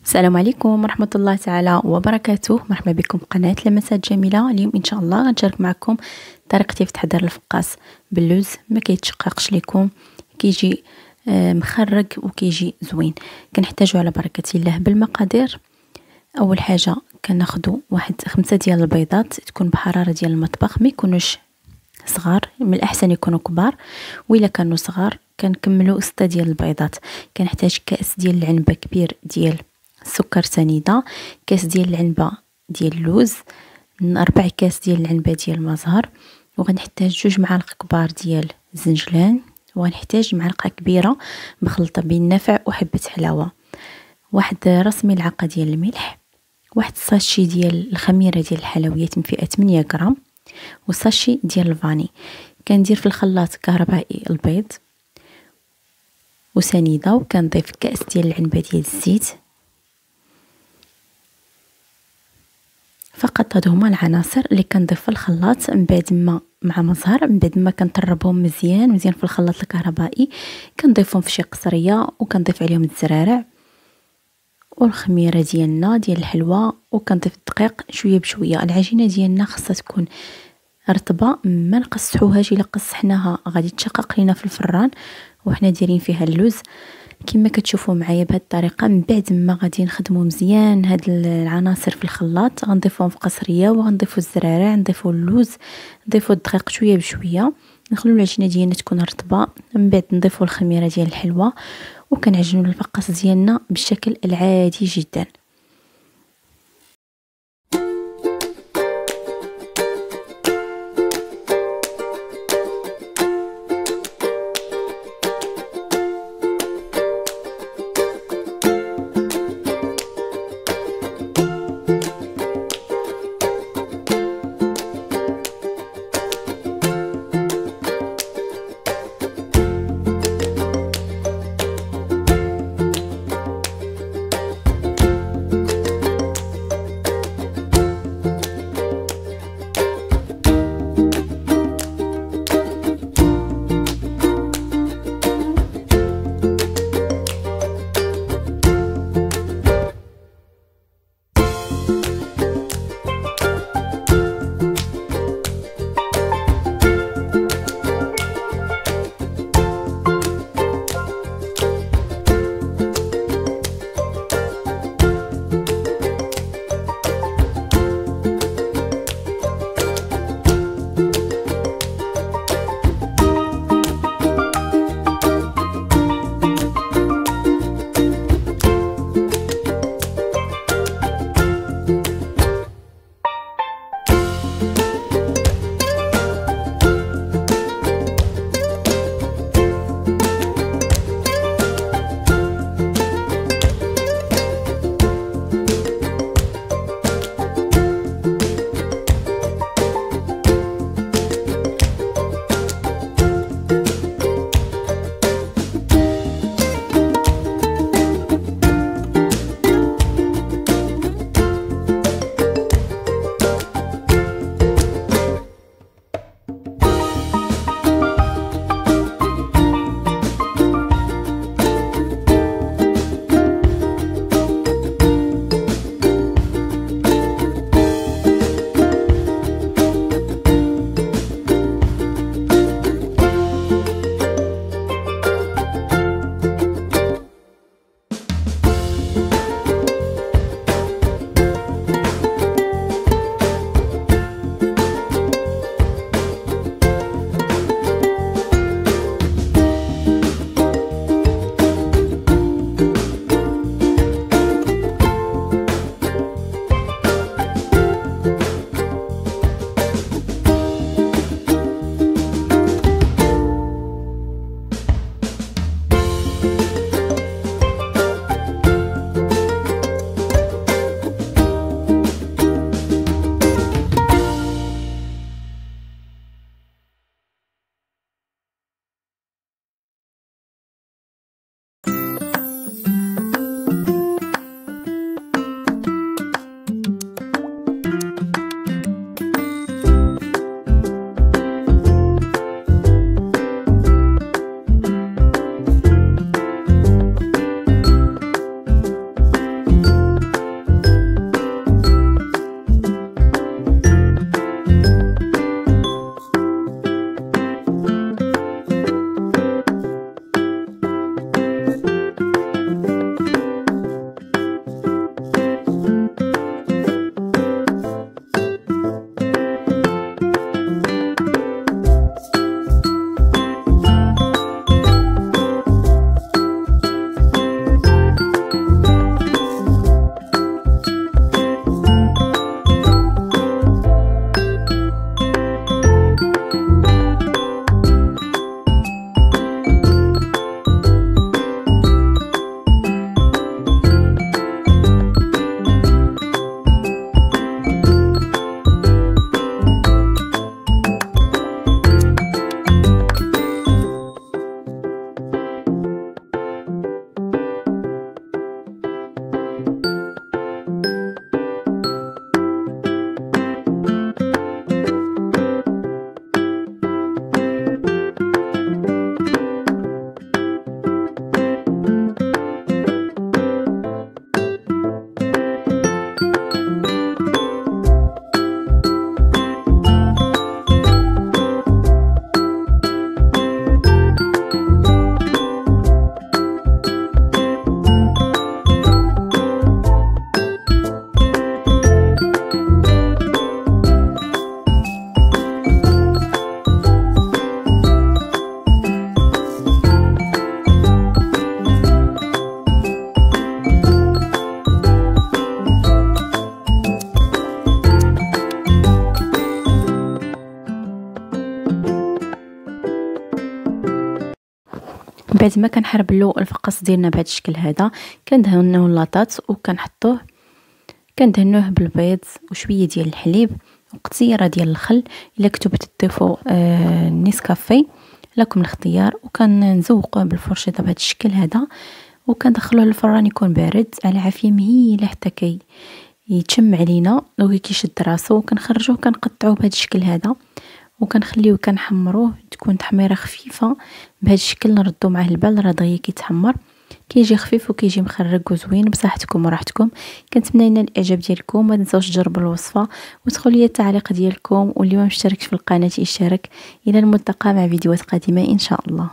السلام عليكم ورحمة الله تعالى وبركاته. مرحبا بكم بقناة لمسات جميلة. اليوم ان شاء الله غنشارك معكم طريقة كيف تحضير الفقاص باللوز. ما كيتشققش لكم، كيجي مخرج وكيجي زوين. كنحتاجو على بركة الله بالمقادير. اول حاجة كناخدو واحد 5 ديال البيضات، تكون بحرارة ديال المطبخ، ما يكونوش صغار، من الاحسن يكونوا كبار، وإلا كانوا صغار كنكملوا 6 ديال البيضات. كنحتاج كاس ديال العنبة كبير ديال السكر سنيده، كاس ديال العنبه ديال اللوز، 4 كاس ديال العنبه ديال المزهر، وغنحتاج 2 معالق كبار ديال الزنجلان، وغنحتاج معلقه كبيره مخلطه بين النافع وحبه حلاوه، واحد راس ملعقه ديال الملح، واحد ساشي ديال الخميره ديال الحلويات من فئه 8 غرام، وساشي ديال الفاني. كندير في الخلاط كهربائي البيض وسنيده، وكنضيف كاس ديال العنبه ديال الزيت. فقط هادو هما العناصر اللي كنضيف في الخلاط من بعد ما مع مزهر. من بعد ما كنطربهم مزيان في الخلاط الكهربائي، كنضيفهم في شي قصريه وكنضيف عليهم الزرارع والخميره ديالنا ديال الحلوى، وكنضيف الدقيق شويه بشويه. العجينه ديالنا خاصها تكون رطبه، ما نقصحوهاش، الا قصحناها غادي تشقق لينا في الفران وحنا دايرين فيها اللوز. كما كتشوفوا معايا بهذه الطريقه، من بعد ما غادي نخدموا مزيان هاد العناصر في الخلاط، غنضيفوهم في قصريه وغنضيفوا الزرارع، نضيفوا اللوز، نضيفوا الدقيق شويه بشويه، نخليو العجينه ديالنا تكون رطبه. من بعد نضيفوا الخميره ديال الحلوى، وكنعجنوا الفقاص ديالنا بالشكل العادي جدا. بعد ما كنحربلو الفقاص ديالنا بهذا الشكل هذا، كندهنوه لاطات وكنحطوه كندهنوه بالبيض وشويه ديال الحليب وقطيره ديال الخل. الا كنتو تضيفوا نيسكافي لكم الاختيار. وكنزوقوه بالفرشيطه بهذا الشكل هذا، وكندخلوه للفران يكون بارد على عافيه مهيله حتى يتشم علينا وكيشد راسو. وكنخرجوه كنقطعوه بهذا الشكل هذا وكنخليوه كنحمروه، تكون تحميره خفيفه بهذا الشكل. نردو معاه البال راه دغيا كيتحمر، كيجي خفيف وكيجي مخرج وزوين بصحتكم وراحتكم. كنتمنى لنا الاعجاب ديالكم، ما تنساوش تجربوا الوصفه وتدخلوا لي التعليق ديالكم، واللي ما مشتركش في القناه يشترك. الى الملتقى مع فيديوهات قادمه ان شاء الله.